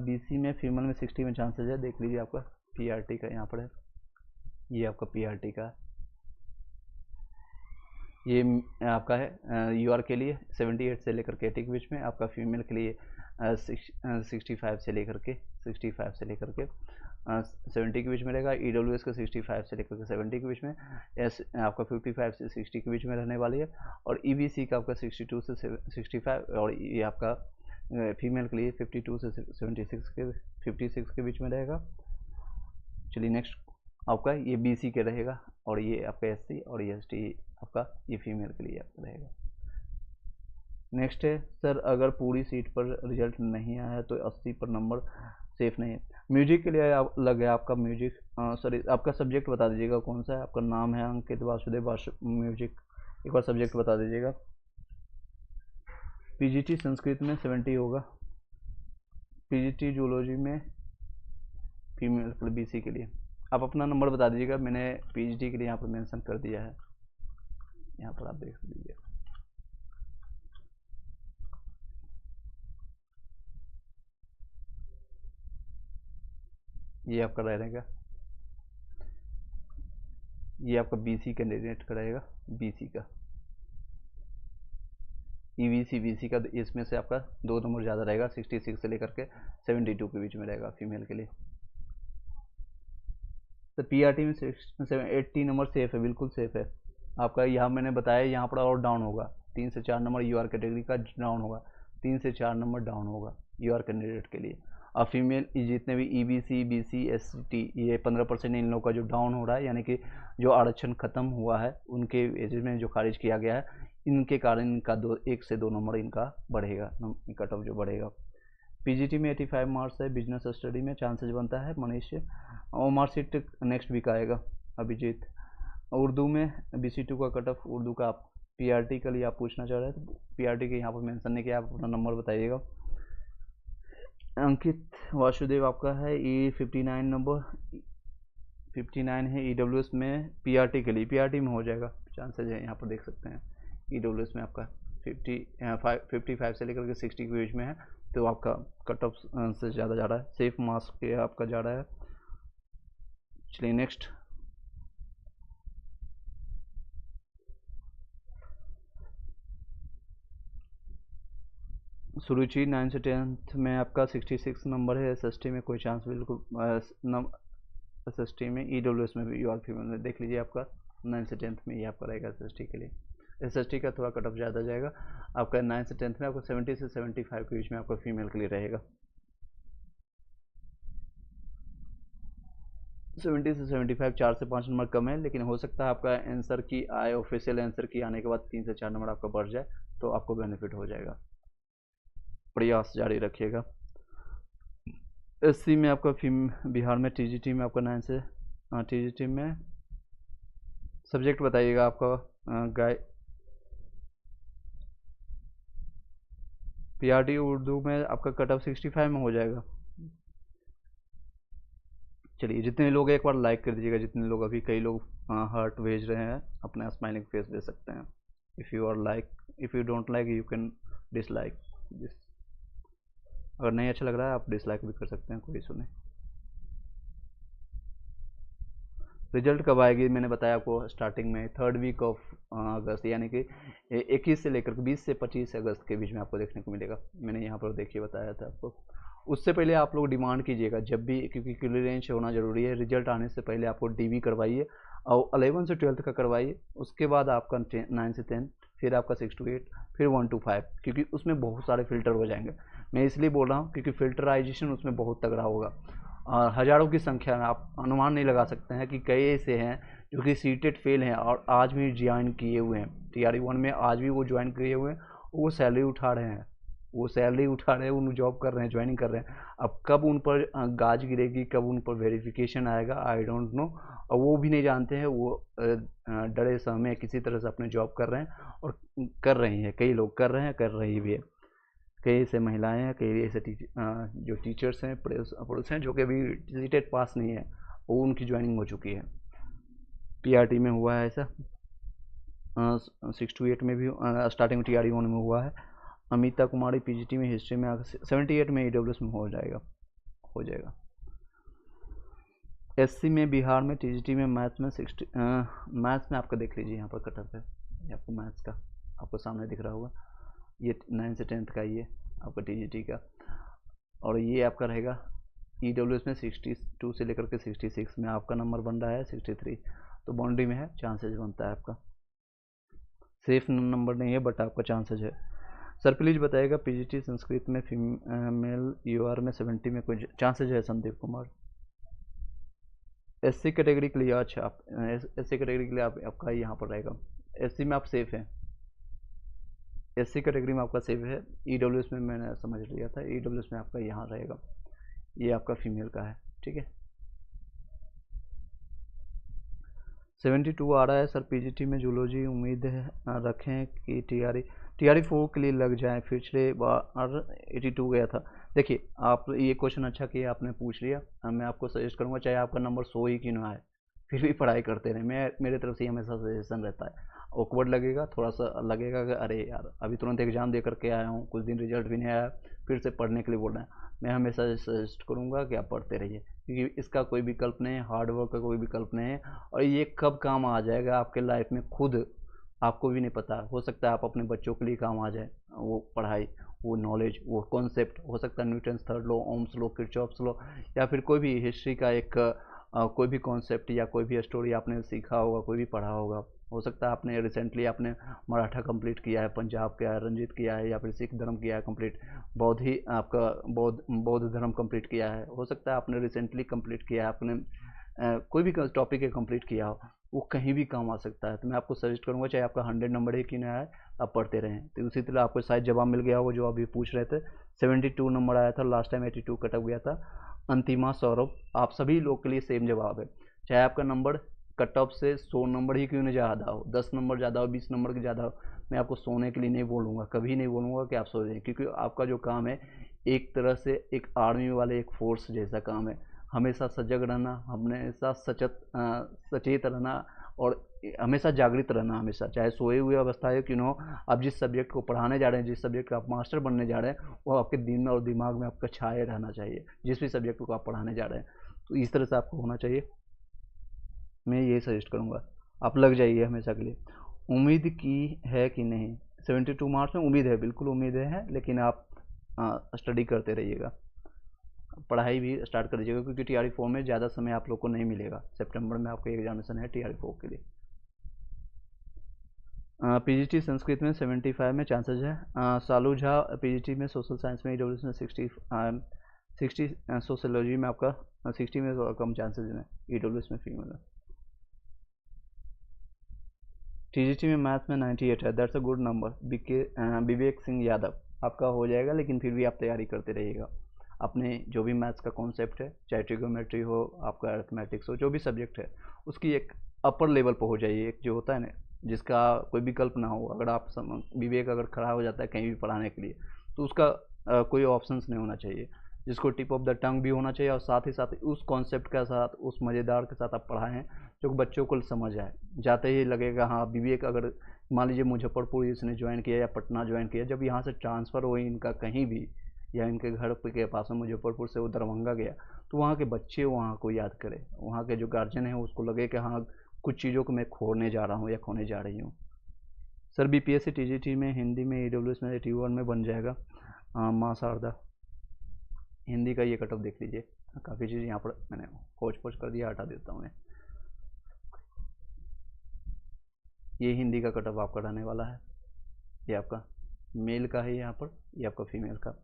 BC में फीमेल में 60 में चांसेस है, देख लीजिए आपका PRT का यहाँ पर है, ये आपका PRT का ये आपका है। UR के लिए 78 से लेकर के 80 के बीच में, आपका फीमेल के लिए 65 से लेकर के 70 के बीच में रहेगा। EWS का 65 से लेकर के 70 के बीच में, आपका 55 से 60 के बीच में रहने वाली है। और EBC का आपका 62 से 65, और ये आपका फीमेल के लिए 52 से 56 के बीच में रहेगा। चलिए नेक्स्ट आपका ये BC के रहेगा, और ये आपका SC और ये ST आपका ये फीमेल के लिए आपका रहेगा। नेक्स्ट है सर, अगर पूरी सीट पर रिजल्ट नहीं आया है तो 80 पर नंबर सेफ नहीं है। म्यूजिक के लिए अलग है आपका म्यूजिक, सॉरी आपका सब्जेक्ट बता दीजिएगा कौन सा है। आपका नाम है अंकित वासुदेव म्यूजिक, एक बार सब्जेक्ट बता दीजिएगा। PGT संस्कृत में 70 होगा, PGT जूलॉजी में फीमेल BC के लिए। आप अपना नंबर बता दीजिएगा, मैंने PGT के लिए यहाँ पर मेंशन कर दिया है, यहाँ पर आप देख लीजिए। ये आपका रहेगा, ये आपका BC कैंडिडेट का रहेगा, BC का EVC BC का, इसमें से आपका 2 नंबर ज़्यादा रहेगा, 66 से लेकर के 72 के बीच में रहेगा फीमेल के लिए। तो PRT में 80 नंबर सेफ है, बिल्कुल सेफ है आपका। यहाँ मैंने बताया यहाँ पर और डाउन होगा, 3 से 4 नंबर UR कैटेगरी का डाउन होगा, 3 से 4 नंबर डाउन होगा UR कैंडिडेट के लिए। और फीमेल जितने भी EBC BC ST ये 15% इन लोगों का जो डाउन हो रहा है, यानी कि जो आरक्षण खत्म हुआ है उनके एज में जो खारिज किया गया है, इनके कारण इनका 1 से 2 नंबर इनका बढ़ेगा, कट ऑफ जो बढ़ेगा। PGT में 85 मार्क्स है, बिजनेस स्टडी में चांसेस बनता है मनीष, और मार्कशीट नेक्स्ट वीक आएगा। अभिजीत उर्दू में BC2 का कट ऑफ, उर्दू का आप PRT के लिए आप पूछना चाह रहे हैं तो PRT के यहाँ पर मेंशन नहीं किया, आप अपना नंबर बताइएगा। अंकित वासुदेव आपका है E59 नंबर, 59 है। EWS में PRT के लिए, PRT में हो जाएगा, चांसेस है यहाँ पर देख सकते हैं। EWS में आपका 55 से लेकर के 60 के बीच में है, तो आपका कट ऑफ से ज़्यादा जा रहा है, सेफ मार्क्स के आपका जा रहा है। चलिए नेक्स्ट, सुरुचि 9 से 10th में आपका 66 नंबर है। SST में कोई चांस बिल्कुल, SST में EWS में भी UR फीमेल में देख लीजिए, आपका 9 से 10th में ये आपका रहेगा SST के लिए। SST का थोड़ा कट ऑफ ज़्यादा जाएगा आपका, 9 से 10th में आपको 70 से 75 के बीच में आपका फीमेल के लिए रहेगा। 70 से 75, 4 से 5 नंबर कम है, लेकिन हो सकता है आपका आंसर की आए, ऑफिशियल आंसर की आने के बाद 3 से 4 नंबर आपका बढ़ जाए, तो आपको बेनिफिट हो जाएगा। प्रयास जारी रखिएगा। SC में आपका बिहार में TGT में आपका 9 से TGT में सब्जेक्ट बताइएगा आपका गाय। PRT उर्दू में आपका कट ऑफ 65 में हो जाएगा। चलिए जितने लोग एक बार लाइक कर दीजिएगा, जितने लोग अभी, कई लोग हार्ट भेज रहे हैं, अपना स्माइलिंग फेस दे सकते हैं। If you are like, if you don't like you can dislike this, अगर नहीं अच्छा लग रहा है आप डिसलाइक भी कर सकते हैं, कोई इशू नहीं। रिजल्ट कब आएगी मैंने बताया आपको स्टार्टिंग में, 3rd वीक ऑफ अगस्त, यानी कि 21 से लेकर 20 से 25 अगस्त के बीच में आपको देखने को मिलेगा। मैंने यहाँ पर देखिए बताया था आपको। उससे पहले आप लोग डिमांड कीजिएगा जब भी, क्योंकि क्लियरेंस होना जरूरी है। रिजल्ट आने से पहले आपको DV करवाइए, और 11 से 12th का करवाइए, उसके बाद आपका 9 से 10, फिर आपका 6 to 8, फिर 1 to 5, क्योंकि उसमें बहुत सारे फिल्टर हो जाएंगे। मैं इसलिए बोल रहा हूँ क्योंकि फिल्टराइजेशन उसमें बहुत तगड़ा होगा, और हज़ारों की संख्या में आप अनुमान नहीं लगा सकते हैं कि कई ऐसे हैं जो कि सीटेड फेल हैं और आज भी ज्वाइन किए हुए हैं, TRE 1 में आज भी वो ज्वाइन किए हुए हैं, वो सैलरी उठा रहे हैं, उन जॉब कर रहे हैं, ज्वाइनिंग कर रहे हैं। अब कब उन पर गाज गिरेगी, कब उन पर वेरिफिकेशन आएगा, आई डोंट नो। और वो भी नहीं जानते हैं, वो डरे सहमे किसी तरह से अपने जॉब कर रहे हैं और कर रही हैं, कई लोग कर रहे हैं, कर रही भी है। कई ऐसे महिलाएं हैं, कई ऐसे जो टीचर्स हैं, पुरुष हैं जो कि अभी सीटेट पास नहीं है, वो उनकी ज्वाइनिंग हो चुकी है। पीआरटी में हुआ है ऐसा, 6 to 8 में भी स्टार्टिंग में टीआरई 1 में हुआ है। अमिता कुमारी पीजीटी में हिस्ट्री में 78 में ईडब्ल्यूएस में हो जाएगा। एससी में बिहार में टीजीटी में मैथ्स में 60, मैथ्स में आपका देख लीजिए यहाँ पर कटअप है, ये आपको मैथ्स का आपको सामने दिख रहा होगा, ये 9 से 10 का, ये आपका टीजीटी का, और ये आपका रहेगा ईडब्ल्यूएस में 62 से लेकर के 66 में आपका नंबर बन रहा है 63, तो बाउंड्री में है, चांसेस बनता है आपका, सेफ नंबर नहीं है बट आपका चांसेस है। सर प्लीज बताइएगा पीजीटी संस्कृत में फीमेल यूआर में 70 में कोई चांसेस है? संदीप कुमार एससी कैटेगरी के लिए, अच्छा आप एससी कैटेगरी के लिए आपका यहाँ पर रहेगा, एससी में आप सेफ हैं, एससी कैटेगरी में आपका सेफ है। ईडब्ल्यूएस में मैंने समझ लिया था, ईडब्ल्यूएस में आपका यहाँ रहेगा, ये आपका फीमेल का है, ठीक है। 72 आ रहा है सर पीजीटी में जूलॉजी, उम्मीद है रखें कि टीआरई 4 के लिए लग जाए, पिछले बार 82 गया था। देखिए आप ये क्वेश्चन अच्छा किया आपने पूछ लिया, मैं आपको सजेस्ट करूंगा चाहे आपका नंबर 100 ही क्यों ना आए, फिर भी पढ़ाई करते रहें, मेरे तरफ से हमेशा सजेशन रहता है। ऑकवर्ड लगेगा, थोड़ा सा लगेगा कि अरे यार अभी तुरंत एग्जाम दे करके आया हूँ, कुछ दिन रिजल्ट भी नहीं आया, फिर से पढ़ने के लिए बोल रहे हैं, मैं हमेशा सजेस्ट करूँगा कि आप पढ़ते रहिए, क्योंकि इसका कोई विकल्प नहीं है, हार्ड वर्क का कोई विकल्प नहीं है, और ये कब काम आ जाएगा आपके लाइफ में खुद आपको भी नहीं पता। हो सकता है आप अपने बच्चों के लिए काम आ जाए, वो पढ़ाई, वो नॉलेज, वो कॉन्सेप्ट, हो सकता है Newton's third law, Ohm's law, Kirchhoff's law, या फिर कोई भी हिस्ट्री का एक कोई भी कॉन्सेप्ट या कोई भी स्टोरी आपने सीखा होगा, कोई भी पढ़ा होगा। हो सकता है आपने रिसेंटली आपने मराठा कंप्लीट किया है, पंजाब किया है, रंजीत किया है, या फिर सिख धर्म किया है कंप्लीट, बौद्ध ही आपका बौद्ध धर्म कंप्लीट किया है, हो सकता है आपने रिसेंटली कंप्लीट किया है, आपने कोई भी टॉपिक है कंप्लीट किया हो, वो कहीं भी काम आ सकता है। तो मैं आपको सजेस्ट करूंगा चाहे आपका 100 नंबर ही क्यों ना आए, आप पढ़ते रहें। तो उसी तरह आपको शायद जवाब मिल गया होगा जो अभी पूछ रहे थे, 72 नंबर आया था लास्ट टाइम, 82 कटअप गया था। अंतिमा सौरभ, आप सभी लोग के लिए सेम जवाब है, चाहे आपका नंबर कट ऑफ से 100 नंबर ही क्यों ना ज़्यादा हो, 10 नंबर ज़्यादा हो, 20 नंबर की ज़्यादा हो, मैं आपको सोने के लिए नहीं बोलूँगा, कभी नहीं बोलूँगा कि आप सो जाएं, क्योंकि आपका जो काम है एक तरह से एक आर्मी वाले एक फोर्स जैसा काम है, हमेशा सजग रहना, हमेशा सचेत रहना, और हमेशा जागृत रहना, हमेशा चाहे सोए हुए अवस्था है क्यों न हो, आप जिस सब्जेक्ट को पढ़ाने जा रहे हैं, जिस सब्जेक्ट का आप मास्टर बनने जा रहे हैं, वो आपके दिन और दिमाग में आपका छाए रहना चाहिए, जिस भी सब्जेक्ट को आप पढ़ाने जा रहे हैं, तो इस तरह से आपको होना चाहिए। मैं ये सजेस्ट करूँगा, आप लग जाइए हमेशा के लिए। उम्मीद की है कि नहीं, 72 मार्क्स में उम्मीद है, बिल्कुल उम्मीद है, लेकिन आप स्टडी करते रहिएगा, पढ़ाई भी स्टार्ट कर दीजिएगा, क्योंकि टीआरई 4 में ज़्यादा समय आप लोग को नहीं मिलेगा, सितंबर में आपका एग्जामिनेशन है टीआरई 4 के लिए। पीजीटी संस्कृत में 75 में चांसेस है। सालू झा पीजीटी में सोशल साइंस में, ईडब्ल्यूएस में 60, सोशोलॉजी में आपका 60 में कम चांसेस है, ईडब्ल्यूएस में फीमेल है। टीजीटी में मैथ्स में 98 है, that's a good number. Vivek Singh Yadav, आपका हो जाएगा, लेकिन फिर भी आप तैयारी करते रहिएगा, अपने जो भी मैथ्स का कॉन्सेप्ट है, चाहे ट्रिगोमेट्री हो, आपका अर्थमेटिक्स हो, जो भी सब्जेक्ट है, उसकी एक अपर लेवल पर हो जाइए, एक जो होता है ना जिसका कोई विकल्प ना हो, अगर आप विवेक अगर खड़ा हो जाता है कहीं भी पढ़ाने के लिए, तो उसका कोई ऑप्शंस नहीं होना चाहिए, जिसको टिप ऑफ द टंग भी होना चाहिए, और साथ ही साथ उस कॉन्सेप्ट के साथ, उस मज़ेदार के साथ आप पढ़ाएं जो बच्चों को समझ आए, जाते ही लगेगा हाँ विवेक, अगर मान लीजिए मुजफ्फरपुर इसने ज्वाइन किया या पटना ज्वाइन किया, जब यहाँ से ट्रांसफ़र हो इनका कहीं भी, या इनके घर के पास में मुजफ्फरपुर से वो दरभंगा गया, तो वहाँ के बच्चे वहाँ को याद करें, वहाँ के जो गार्जियन है उसको लगे कि हाँ कुछ चीज़ों को मैं खोने जा रहा हूँ या खोने जा रही हूँ। सर बीपीएससी टीजीटी में हिंदी में ईडब्ल्यूएस में 81 में बन जाएगा। माँ शारदा, हिंदी का ये कट ऑफ देख लीजिए, काफ़ी चीज़ यहाँ पर मैंने खोज पोज कर दिया, हटा देता हूँ मैं, ये हिंदी का कट ऑफ आपका रहने वाला है, ये आपका मेल का है यहाँ पर, ये आपका फीमेल का,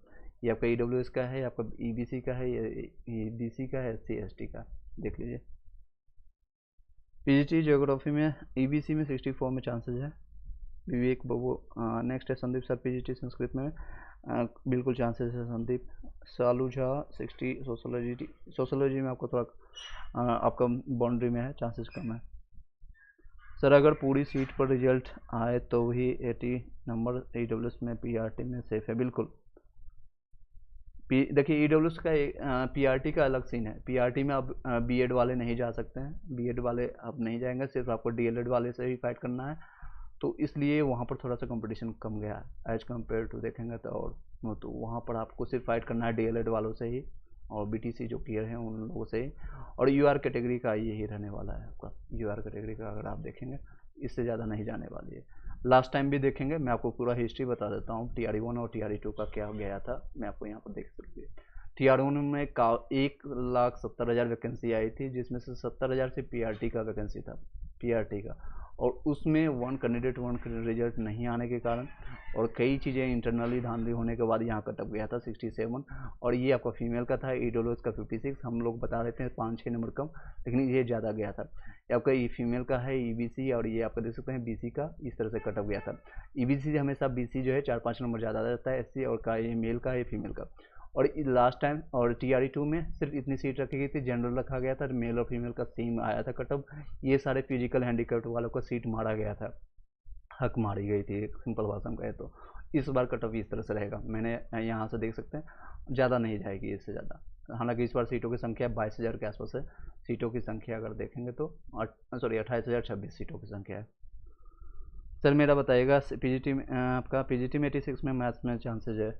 ये आपका ईडब्ल्यूएस का है, आपका ईबीसी का है, ये ईबीसी का है, एससी एसटी का, देख लीजिए। पीजीटी ज्योग्राफी में ईबीसी में 64 में चांसेस है। विवेक बबू नेक्स्ट है संदीप सर पीजीटी संस्कृत में बिल्कुल चांसेस है संदीप। सालू झा 60, सोशोलॉजी में आपको थोड़ा आपका बाउंड्री में है, चांसेस कम है। सर अगर पूरी सीट पर रिजल्ट आए तो ही 80 नंबर EWS में PRT में सेफ है। बिल्कुल देखिए EWS का PRT का अलग सीन है। PRT में आप B.Ed वाले नहीं जा सकते हैं, B.Ed वाले आप नहीं जाएंगे, सिर्फ आपको DLED वाले से ही फाइट करना है। तो इसलिए वहाँ पर थोड़ा सा कंपटीशन कम गया है एज कम्पेयर टू देखेंगे तो। और तो वहाँ पर आपको सिर्फ फाइट करना है DLED वालों से ही और BTC जो क्लियर हैं उन लोगों से ही। और UR कैटेगरी का यही रहने वाला है आपका। UR कैटेगरी का अगर आप देखेंगे इससे ज़्यादा नहीं जाने वाली है। लास्ट टाइम भी देखेंगे, मैं आपको पूरा हिस्ट्री बता देता हूँ TRE1 और TRE2 का क्या गया था, मैं आपको यहाँ पर देख सकते हैं। TRE1 में 1,70,000 वैकेंसी आई थी, जिसमें से 70,000 से PRT का वैकेंसी था, PRT का। और उसमें वन कैंडिडेट रिजल्ट नहीं आने के कारण और कई चीज़ें इंटरनली धांधली होने के बाद यहाँ कटअप गया था 67। और ये आपका फीमेल का था, EWS का 56। हम लोग बता रहे थे 5-6 नंबर कम, लेकिन ये ज़्यादा गया था। आपका ये फीमेल का है EBC और ये आपका देख सकते हैं BC का, इस तरह से कटअप गया था। EBC से हमेशा BC जो है 4-5 नंबर ज़्यादा रहता है SC और का, ये मेल का, ये फीमेल का। और लास्ट टाइम और TRE2 में सिर्फ इतनी सीट रखी गई थी, जनरल रखा गया था, मेल और फीमेल का सेम आया था कटअप। ये सारे फिजिकल हैंडीकैप्ड वालों का सीट मारा गया था, हक मारी गई थी, एक सिंपल भाषा में कहे तो। इस बार कटअप इस तरह से रहेगा, मैंने यहाँ से देख सकते हैं ज़्यादा नहीं जाएगी इससे ज़्यादा। हालांकि इस बार सीटों की संख्या 22,000 के आसपास है। सीटों की संख्या अगर देखेंगे तो 28,026 सीटों की संख्या है। सर मेरा बताइएगा PGT में आपका PGT में 86 में मैथ्स में चांसेज है।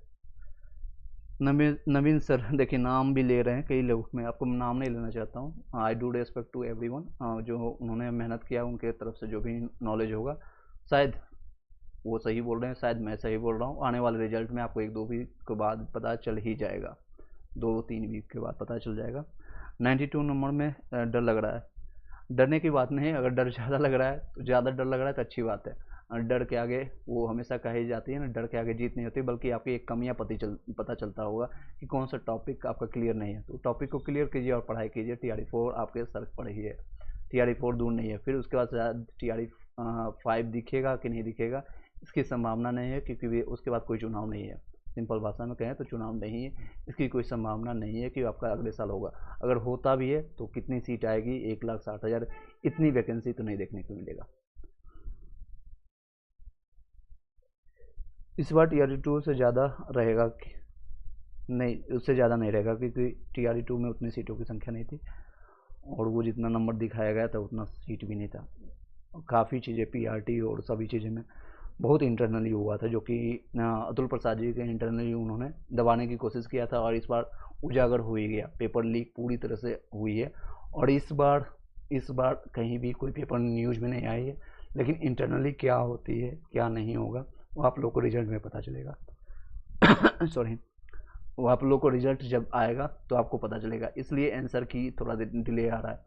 नवीन सर देखिए नाम भी ले रहे हैं कई लोग, मैं आपको नाम नहीं लेना चाहता हूँ। I do respect to everyone, जो उन्होंने मेहनत किया उनके तरफ से जो भी नॉलेज होगा, शायद वो सही बोल रहे हैं, शायद मैं सही बोल रहा हूँ। आने वाले रिजल्ट में आपको 1-2 वीक के बाद पता चल ही जाएगा, 2-3 वीक के बाद पता चल जाएगा। 92 नंबर में डर लग रहा है। डरने की बात नहीं है, अगर डर ज़्यादा लग रहा है तो ज़्यादा डर लग रहा है तो अच्छी बात है। डर के आगे वो हमेशा कही जाती है ना, डर के आगे जीत नहीं होती, बल्कि आपकी एक कमियां पता चलता होगा कि कौन सा टॉपिक आपका क्लियर नहीं है, तो टॉपिक को क्लियर कीजिए और पढ़ाई कीजिए। TRE4 आपके सर पर ही है, TRE4 दूर नहीं है। फिर उसके बाद शायद TRE5 दिखेगा कि नहीं दिखेगा, इसकी संभावना नहीं है, क्योंकि उसके बाद कोई चुनाव नहीं है। सिंपल भाषा में कहें तो चुनाव नहीं है, इसकी कोई संभावना नहीं है कि आपका अगले साल होगा। अगर होता भी है तो कितनी सीट आएगी, 1,60,000, इतनी वैकेंसी तो नहीं देखने को मिलेगा। इस बार TRE2 से ज़्यादा रहेगा कि नहीं, उससे ज़्यादा नहीं रहेगा, क्योंकि TRE2 में उतनी सीटों की संख्या नहीं थी और वो जितना नंबर दिखाया गया था उतना सीट भी नहीं था। काफ़ी चीज़ें PRT और सभी चीज़ें में बहुत इंटरनली हुआ था, जो कि अतुल प्रसाद जी के इंटरनली उन्होंने दबाने की कोशिश किया था, और इस बार उजागर हो ही गया, पेपर लीक पूरी तरह से हुई है। और इस बार कहीं भी कोई पेपर न्यूज़ में नहीं आई है, लेकिन इंटरनली क्या होती है क्या नहीं होगा वो आप लोग को रिजल्ट में पता चलेगा। सॉरी, वो आप लोग को रिजल्ट जब आएगा तो आपको पता चलेगा, इसलिए आंसर की थोड़ा डिले आ रहा है।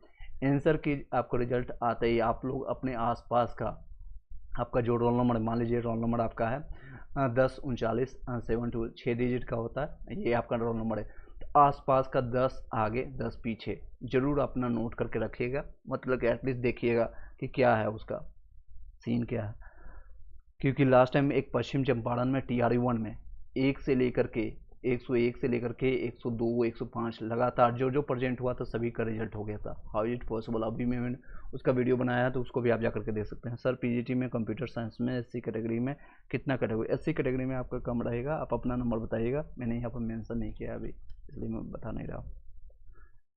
आंसर की आपको रिजल्ट आते ही आप लोग अपने आसपास का आपका जो रोल नंबर, मान लीजिए रोल नंबर आपका है 1039 72 6 डिजिट का होता है, ये आपका रोल नंबर है, तो आसपास का 10 आगे 10 पीछे जरूर अपना नोट करके रखिएगा, मतलब कि एटलीस्ट देखिएगा कि क्या है उसका सीन क्या है। क्योंकि लास्ट टाइम एक पश्चिम चंपारण में TRE1 में 1 से लेकर के 101 से लेकर के 102 105 लगातार जो प्रेजेंट हुआ था सभी का रिजल्ट हो गया था। हाउ इज इट पॉसिबल, अभी मैंने उसका वीडियो बनाया है तो उसको भी आप जा करके देख सकते हैं। सर PGT में कंप्यूटर साइंस में SC कैटेगरी में कितना कैटेगरी, SC कैटेगरी में आपका कम रहेगा, आप अपना नंबर बताइएगा, मैंने यहाँ पर मेंशन नहीं किया अभी इसलिए मैं बता नहीं रहा हूँ।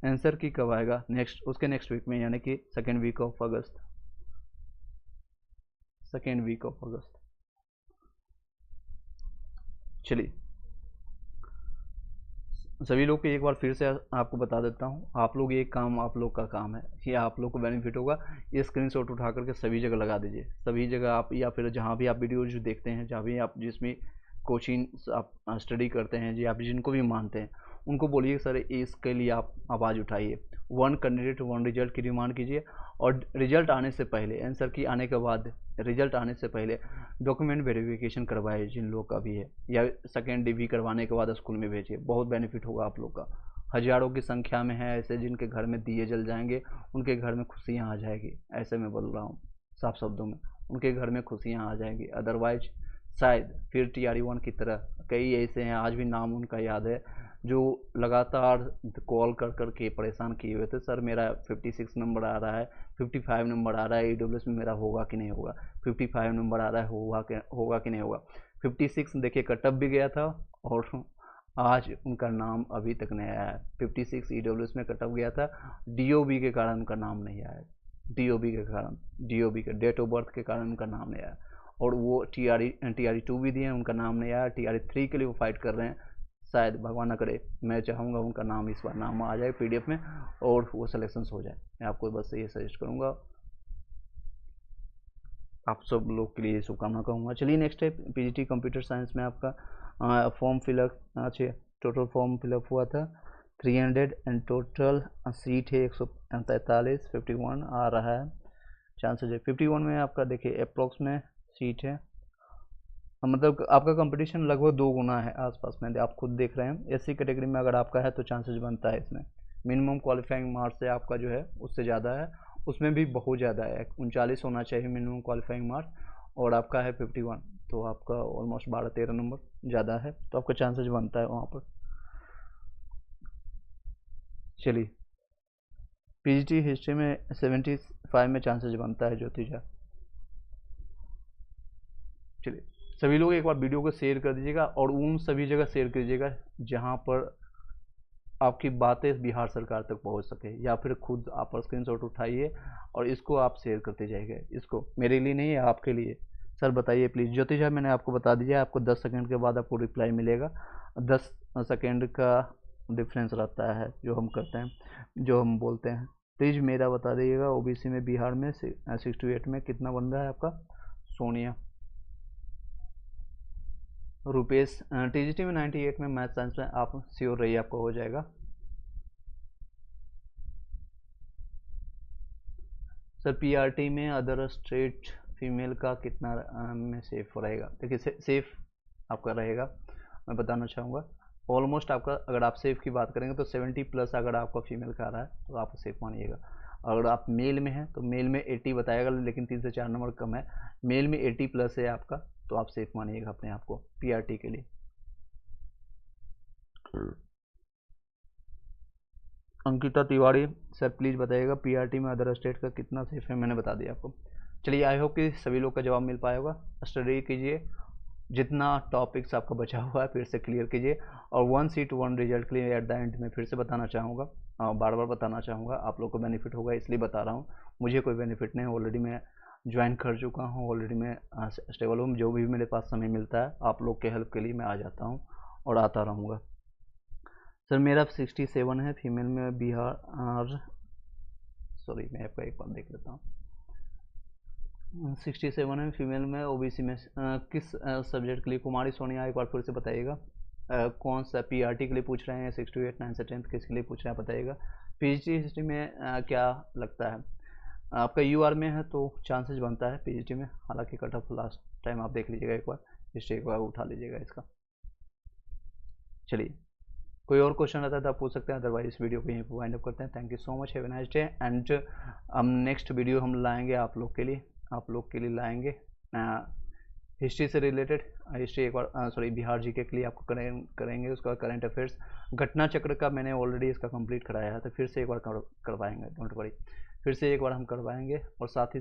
आंसर की कब आएगा, उसके नेक्स्ट वीक में, यानी कि सेकेंड वीक ऑफ अगस्त। चलिए सभी लोग को एक बार फिर से आपको बता देता हूँ, आप लोग एक काम आप लोग का काम है, ये आप लोग को बेनिफिट होगा, ये स्क्रीनशॉट उठा करके सभी जगह लगा दीजिए, सभी जगह आप, या फिर जहाँ भी आप वीडियो जो देखते हैं, जहाँ भी आप जिसमें कोचिंग आप स्टडी करते हैं, जी आप जिनको भी मानते हैं उनको बोलिए सर इसके लिए आप आवाज़ उठाइए, 1 कैंडिडेट 1 रिजल्ट की डिमांड कीजिए। और रिजल्ट आने से पहले, आंसर की आने के बाद, रिजल्ट आने से पहले डॉक्यूमेंट वेरिफिकेशन करवाइए जिन लोग का भी है, या सेकेंड DV करवाने के बाद स्कूल में भेजिए, बहुत बेनिफिट होगा आप लोग का। हजारों की संख्या में है ऐसे जिनके घर में दिए जल जाएंगे, उनके घर में खुशियाँ आ जाएगी, ऐसे मैं बोल रहा हूँ साफ शब्दों में, उनके घर में खुशियाँ आ जाएंगी। अदरवाइज शायद फिर TRE 1 की तरह कई ऐसे हैं, आज भी नाम उनका याद है, जो लगातार कॉल कर कर के परेशान किए हुए थे, सर मेरा 56 नंबर आ रहा है, 55 नंबर आ रहा है, AWS में मेरा होगा कि नहीं होगा, 55 नंबर आ रहा है, होगा कि नहीं होगा। 56 देखिए कटअप भी गया था, और आज उनका नाम अभी तक नहीं आया है। 56 EWS में कटअप गया था, DOB के कारण उनका नाम नहीं आया, DOB के कारण, DOB के डेट ऑफ बर्थ के कारण उनका नाम नहीं आया। और वो TRE 2 भी दिए, उनका नाम नहीं आया। TRE 3 के लिए वो फाइट कर रहे हैं, शायद भगवान ना करे, मैं चाहूँगा उनका नाम इस बार नाम आ जाए PDF में और वो सिलेक्शन हो जाए। मैं आपको बस ये सजेस्ट करूँगा, आप सब लोग के लिए शुभकामना कहूँगा। चलिए नेक्स्ट है PGT कंप्यूटर साइंस में आपका फॉर्म फिलअप, अच्छे टोटल फॉर्म फिलअप हुआ था 300 एंड टोटल सीट है 143, 51 आ रहा है चांसेज है। 51 में आपका देखिए अप्रोक्स में सीट है, मतलब आपका कंपटीशन लगभग 2 गुना है आसपास में, आप खुद देख रहे हैं। SC कैटेगरी में अगर आपका है तो चांसेस बनता है इसमें, मिनिमम क्वालिफाइंग मार्क्स से आपका जो है उससे ज़्यादा है, उसमें भी बहुत ज़्यादा है, 39 होना चाहिए मिनिमम क्वालिफाइंग मार्क्स, और आपका है 51, तो आपका ऑलमोस्ट 12-13 नंबर ज़्यादा है, तो आपका चांसेस बनता है वहाँ पर। चलिए PGT हिस्ट्री में 75 में चांसेस बनता है ज्योतिजा। चलिए सभी लोग एक बार वीडियो को शेयर कर दीजिएगा, और उन सभी जगह शेयर कीजिएगा जहाँ पर आपकी बातें बिहार सरकार तक पहुँच सके, या फिर खुद आप स्क्रीनशॉट उठाइए और इसको आप शेयर करते जाइएगा। इसको मेरे लिए नहीं है, आपके लिए। सर बताइए प्लीज़। ज्योतिषा मैंने आपको बता दिया, आपको 10 सेकंड के बाद आपको रिप्लाई मिलेगा। 10 सेकंड का डिफरेंस रहता है जो हम करते हैं, जो हम बोलते हैं। प्लीज़ मेरा बता दीजिएगा, OBC में बिहार में 68 में कितना बन रहा है आपका? सोनिया। रुपेश TGT में 98 में, मैथ साइंस में आप श्योर रहिए आपको हो जाएगा। सर PRT में अदर स्टेट फीमेल का कितना में सेफ रहेगा? देखिए सेफ आपका रहेगा, मैं बताना चाहूँगा ऑलमोस्ट आपका, अगर आप सेफ की बात करेंगे तो 70+ अगर आपका फीमेल का आ रहा है तो आप सेफ मानिएगा। अगर आप मेल में हैं तो मेल में 80 बताएगा, लेकिन 3 से 4 नंबर कम है। मेल में 80+ है आपका, तो आप सेफ मानिएगा अपने आप को PRT के लिए। अंकिता तिवारी, सर प्लीज़ बताइएगा PRT में अदर स्टेट का कितना सेफ है? मैंने बता दिया आपको। चलिए आई होप कि सभी लोग का जवाब मिल पाया होगा। स्टडी कीजिए, जितना टॉपिक्स आपका बचा हुआ है फिर से क्लियर कीजिए, और 1 सीट 1 रिजल्ट के लिए एट द एंड में फिर से बताना चाहूँगा, बार बार बताना चाहूँगा, आप लोग को बेनिफिट होगा इसलिए बता रहा हूँ। मुझे कोई बेनिफिट नहीं, ऑलरेडी मैं ज्वाइन कर चुका हूँ, ऑलरेडी मैं स्टेबल हूँ। जो भी मेरे पास समय मिलता है आप लोग के हेल्प के लिए मैं आ जाता हूँ और आता रहूँगा। सर मेरा 67 है फीमेल में बिहार, सॉरी मैं आपका एक बार देख लेता हूँ। 67 है फीमेल में OBC में, किस सब्जेक्ट के लिए? कुमारी सोनिया, एक बार फिर से बताइएगा। कौन सा PRT के लिए पूछ रहे हैं? 6 to 8, 9 से 10 किसके लिए पूछ रहे हैं बताइएगा। PGT हिस्ट्री में क्या लगता है आपका? UR में है तो चांसेस बनता है PGT में, हालांकि कट ऑफ लास्ट टाइम आप देख लीजिएगा, एक बार हिस्ट्री एक बार उठा लीजिएगा इसका। चलिए कोई और क्वेश्चन रहता है तो आप पूछ सकते हैं, अदरवाइज इस वीडियो को यहीं पर वाइंड अप करते हैं। Thank you so much, have a nice day. And हम नेक्स्ट वीडियो हम लाएंगे आप लोग के लिए लाएंगे हिस्ट्री से रिलेटेड, हिस्ट्री एक बार सॉरी बिहार GK के लिए आपको करेंगे, उसका करंट अफेयर्स घटना चक्र का मैंने ऑलरेडी इसका कंप्लीट कराया है, तो फिर से एक बार करवाएंगे, डोंट वरी, फिर से एक बार हम करवाएंगे। और साथ ही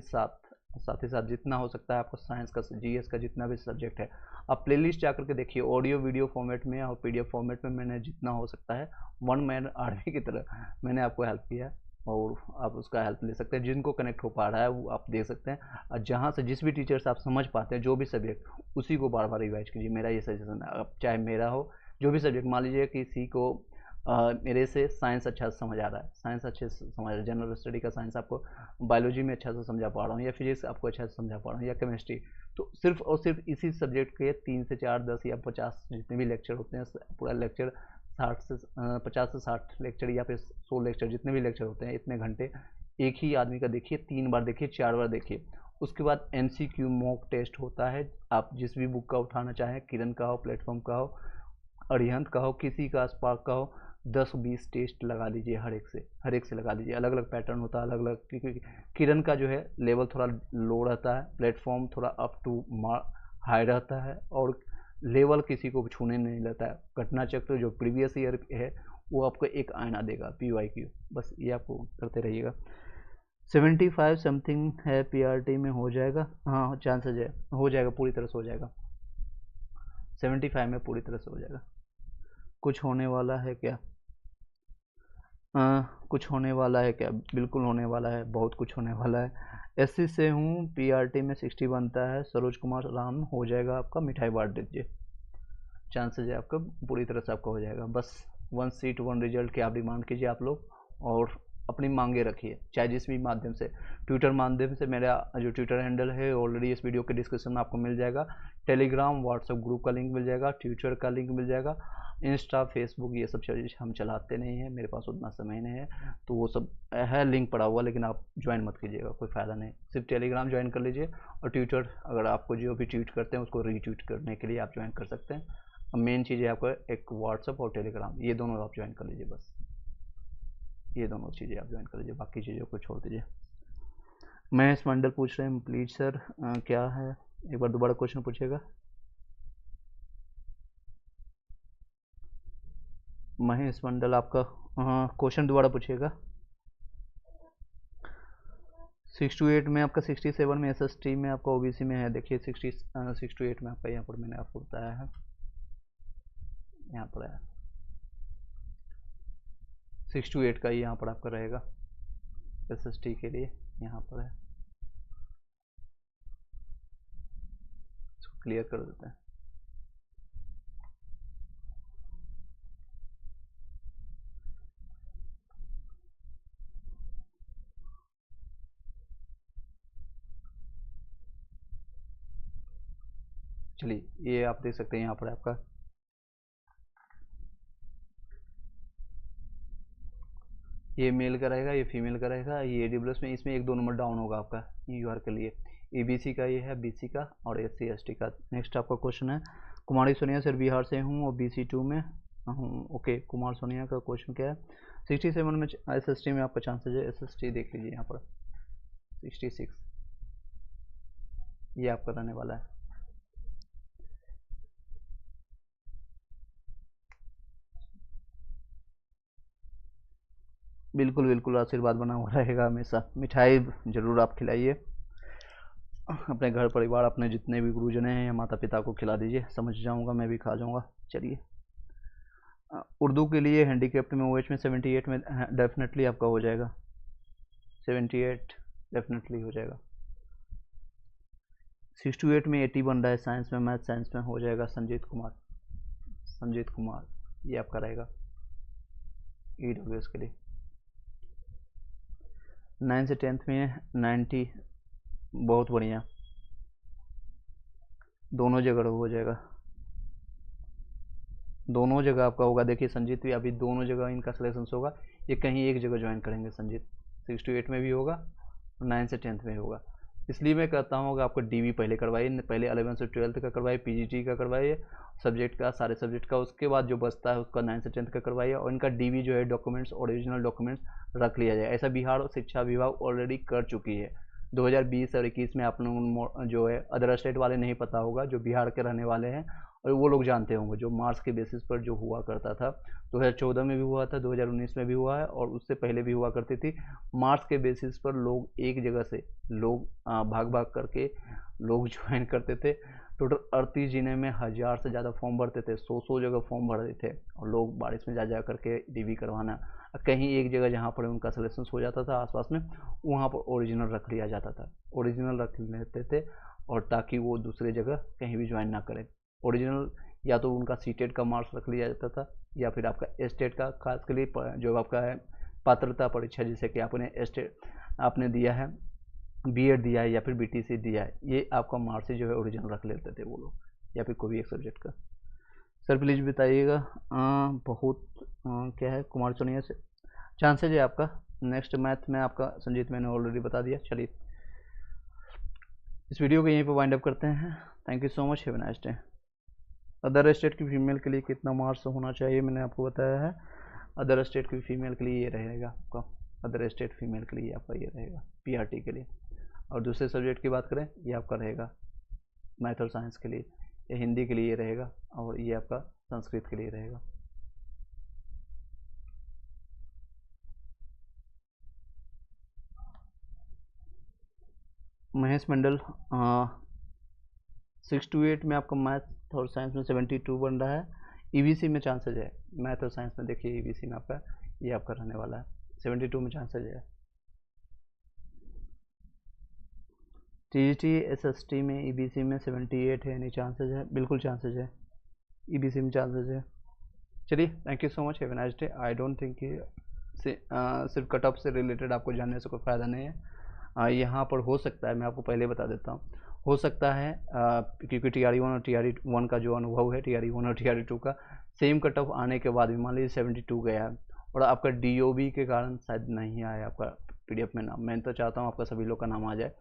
साथ जितना हो सकता है आपको साइंस का, GS का जितना भी सब्जेक्ट है, आप प्लेलिस्ट जाकर के देखिए, ऑडियो वीडियो फॉर्मेट में और PDF फॉर्मेट में मैंने जितना हो सकता है वन मैन आर्मी की तरह मैंने आपको हेल्प किया है, और आप उसका हेल्प ले सकते हैं। जिनको कनेक्ट हो पा रहा है वो आप देख सकते हैं, और जहाँ से जिस भी टीचर से आप समझ पाते हैं जो भी सब्जेक्ट, उसी को बार बार रिवाइज कीजिए, मेरा ये सजेशन है। अब चाहे मेरा हो जो भी सब्जेक्ट, मान लीजिए किसी को मेरे से साइंस अच्छा से समझ आ रहा है, साइंस अच्छे से समझ रहा है, जनरल स्टडी का साइंस आपको बायोलॉजी में अच्छा से समझा पा रहा हूँ, या फिजिक्स आपको अच्छा से समझा पा रहा हूँ, या केमिस्ट्री, तो सिर्फ और सिर्फ इसी सब्जेक्ट के 3 से 4, 10 या 50 जितने भी लेक्चर होते हैं, पूरा लेक्चर 50 से 60 लेक्चर या फिर 100 लेक्चर, जितने भी लेक्चर होते हैं, इतने घंटे एक ही आदमी का देखिए, 3 बार देखिए, 4 बार देखिए। उसके बाद MCQ मॉक टेस्ट होता है, आप जिस भी बुक का उठाना चाहें, किरण का हो, प्लेटफॉर्म का हो, अरिहंत का हो, किसी का, स्पार्क का हो, 10-20 टेस्ट लगा लीजिए, हर एक से लगा लीजिए। अलग अलग पैटर्न होता है, अलग अलग, क्योंकि किरण का जो है लेवल थोड़ा लो रहता है, प्लेटफॉर्म थोड़ा अप टू हाई रहता है और लेवल किसी को छूने नहीं देता है। घटना चक्र जो प्रीवियस ईयर है वो आपको एक आईना देगा PYQ, बस ये आपको करते रहिएगा। 75 समथिंग है PRT में हो जाएगा, हाँ चांसेज है, हो जाएगा, पूरी तरह से हो जाएगा। 75 में पूरी तरह से हो जाएगा। कुछ होने वाला है क्या? कुछ होने वाला है क्या? बिल्कुल होने वाला है, बहुत कुछ होने वाला है। SC से हूँ, PRT में 60 बनता है। सरोज कुमार राम हो जाएगा आपका, मिठाई बांट दीजिए, चांसेज है आपका पूरी तरह से आपका हो जाएगा। बस 1 सीट 1 रिजल्ट की आप डिमांड कीजिए आप लोग, और अपनी मांगे रखिए, चाहे जिस भी माध्यम से, ट्विटर माध्यम से। मेरा जो ट्विटर हैंडल है ऑलरेडी इस वीडियो के डिस्क्रिप्शन में आपको मिल जाएगा। टेलीग्राम व्हाट्सएप ग्रुप का लिंक मिल जाएगा, ट्विटर का लिंक मिल जाएगा, इंस्टा फेसबुक ये सब चीज़ हम चलाते नहीं हैं, मेरे पास उतना समय नहीं है, तो वो सब है लिंक पड़ा हुआ, लेकिन आप ज्वाइन मत कीजिएगा, कोई फ़ायदा नहीं। सिर्फ टेलीग्राम ज्वाइन कर लीजिए, और ट्विटर अगर आपको जो भी ट्वीट करते हैं उसको रीट्वीट करने के लिए आप ज्वाइन कर सकते हैं। अब मेन चीज़ है आपको एक व्हाट्सएप और टेलीग्राम, ये दोनों आप ज्वाइन कर लीजिए, बस ये दोनों चीज़ें आप ज्वाइन कर लीजिए, बाकी चीज़ों को छोड़ दीजिए। महेश मंडल पूछ रहे हैं प्लीज सर क्या है, एक बार दोबारा क्वेश्चन पूछिएगा। महेश मंडल आपका क्वेश्चन दोबारा पूछिएगा। 6 to 8 में आपका, 67 में SST में आपका, OBC में है, देखिए 6 to 8 में आपका, यहाँ पर मैंने आपको बताया है, यहाँ पर है 6 to 8 का ही यहाँ पर आपका रहेगा SST के लिए, यहाँ पर है, इसको क्लियर कर देते हैं। चलिए ये आप देख सकते हैं, यहाँ पर आपका ये मेल का रहेगा, ये फीमेल का रहेगा, ये AWS में, इसमें 1-2 नंबर डाउन होगा आपका UR के लिए। EBC का ये है, BC का और SC ST का। नेक्स्ट आपका क्वेश्चन है कुमारी सोनिया सर, बिहार से हूँ और BC2 में हूँ। ओके, कुमार सोनिया का क्वेश्चन क्या है? 67 में SST में आपका चांसेज है, SST देख लीजिए यहाँ पर 66, ये आपका रहने वाला है। बिल्कुल बिल्कुल, आशीर्वाद बना हुआ रहेगा हमेशा। मिठाई जरूर आप खिलाइए अपने घर परिवार, अपने जितने भी गुरुजन हैं या माता पिता को खिला दीजिए, समझ जाऊंगा, मैं भी खा जाऊंगा। चलिए उर्दू के लिए हैंडीकेप्ट में OH में 78 में डेफिनेटली आपका हो जाएगा, 78 डेफिनेटली हो जाएगा। 6 to 8 में 80 बन रहा है, साइंस में, मैथ साइंस में हो जाएगा। संजीत कुमार ये आपका रहेगा EWS के लिए। 9 से 10th में 90, बहुत बढ़िया, दोनों जगह हो जाएगा, दोनों जगह आपका होगा। देखिए संजीत भी अभी दोनों जगह इनका सिलेक्शन होगा, ये कहीं एक जगह ज्वाइन करेंगे संजीत, 6 to 8 में भी होगा, 9 से 10th में होगा। इसलिए मैं कहता हूँ कि आपको DV पहले करवाइए, पहले 11 से 12th का करवाइए, PGT का करवाइए, सब्जेक्ट का, सारे सब्जेक्ट का, उसके बाद जो बचता है उसका 9 से 10th का करवाइए, और इनका DV जो है डॉक्यूमेंट्स, ओरिजिनल डॉक्यूमेंट्स रख लिया जाए। ऐसा बिहार शिक्षा विभाग ऑलरेडी कर चुकी है 2020 और 21 में। आप लोग जो है अदर स्टेट वाले नहीं पता होगा, जो बिहार के रहने वाले हैं और वो लोग जानते होंगे, जो मार्क्स के बेसिस पर जो हुआ करता था, 2014 में भी हुआ था, 2019 में भी हुआ है, और उससे पहले भी हुआ करती थी। मार्क्स के बेसिस पर लोग एक जगह से लोग भाग भाग करके लोग ज्वाइन करते थे। टोटल 38 जिले में 1000 से ज़्यादा फॉर्म भरते थे, 100 जगह फॉर्म भर रहे थे, और लोग बारिश में जा करके DV करवाना। कहीं एक जगह जहाँ पर उनका सिलेक्शन हो जाता था आसपास में, वहाँ पर ओरिजिनल रख लिया जाता था, ओरिजिनल रख लेते थे, और ताकि वो दूसरी जगह कहीं भी ज्वाइन ना करें। ओरिजिनल या तो उनका सीटेट का मार्क्स रख लिया जाता था, या फिर आपका स्टेट का, खास के लिए जो आपका है पात्रता परीक्षा, जैसे कि आपने दिया है, B.Ed दिया है या फिर BTC दिया है, ये आपका मार्क्स जो है ओरिजिनल रख लेते थे वो लोग, या फिर कोई भी एक सब्जेक्ट का। सर प्लीज़ बताइएगा बहुत क्या है कुमार सोनिया से चांसेज है आपका। नेक्स्ट मैथ में आपका संजीत मैंने ऑलरेडी बता दिया। चलिए इस वीडियो को यहीं पर वाइंड अप करते हैं। Thank you so much, have a nice day. Other state की फीमेल के लिए कितना मार्क्स होना चाहिए मैंने आपको बताया है। अदर स्टेट की फीमेल के लिए ये रहेगा आपका, अदर स्टेट फीमेल के लिए आपका ये रहेगा PRT के लिए। और दूसरे सब्जेक्ट की बात करें, ये आपका रहेगा मैथ और साइंस के लिए, या हिंदी के लिए ये रहेगा, और ये आपका संस्कृत के लिए रहेगा। महेश मंडल 6 to 8 में आपका मैथ और साइंस में 72 बन रहा है। ईबीसी में चांसेज है, मैथ और साइंस में देखिए ईबीसी में आपका ये आपका रहने वाला है, 72 में चांसेज है। टीजीटी एसएसटी में ईबीसी में 78 है, यानी चांसेज है, बिल्कुल चांसेज है, ईबीसी में चांसेज है। चलिए, thank you so much, have a nice day. I don't think कि सिर्फ कट ऑफ से रिलेटेड आपको जानने से कोई फ़ायदा नहीं है। यहाँ पर हो सकता है, मैं आपको पहले बता देता हूँ, हो सकता है क्योंकि TRE1 और TRE1 का जो अनुभव है, TRE1 और TRE2 का सेम कट ऑफ आने के बाद भी मान लीजिए 72 गया है और आपका DOB के कारण शायद नहीं आया आपका PDF में नाम, मैं तो चाहता हूँ आपका सभी लोग का नाम आ जाए,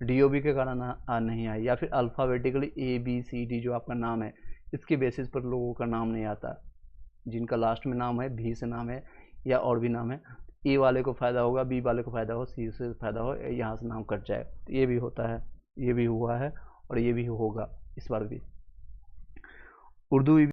DOB के कारण नहीं आया, या फिर अल्फ़ाबेटिकली ABCD जो आपका नाम है इसके बेसिस पर लोगों का नाम नहीं आता, जिनका लास्ट में नाम है, भी से नाम है या और भी नाम है, ए वाले को फ़ायदा होगा, बी वाले को फ़ायदा हो, सी से फ़ायदा हो, यहाँ से नाम कट जाए, ये भी होता है, ये भी हुआ है और ये भी होगा इस बार भी। उर्दू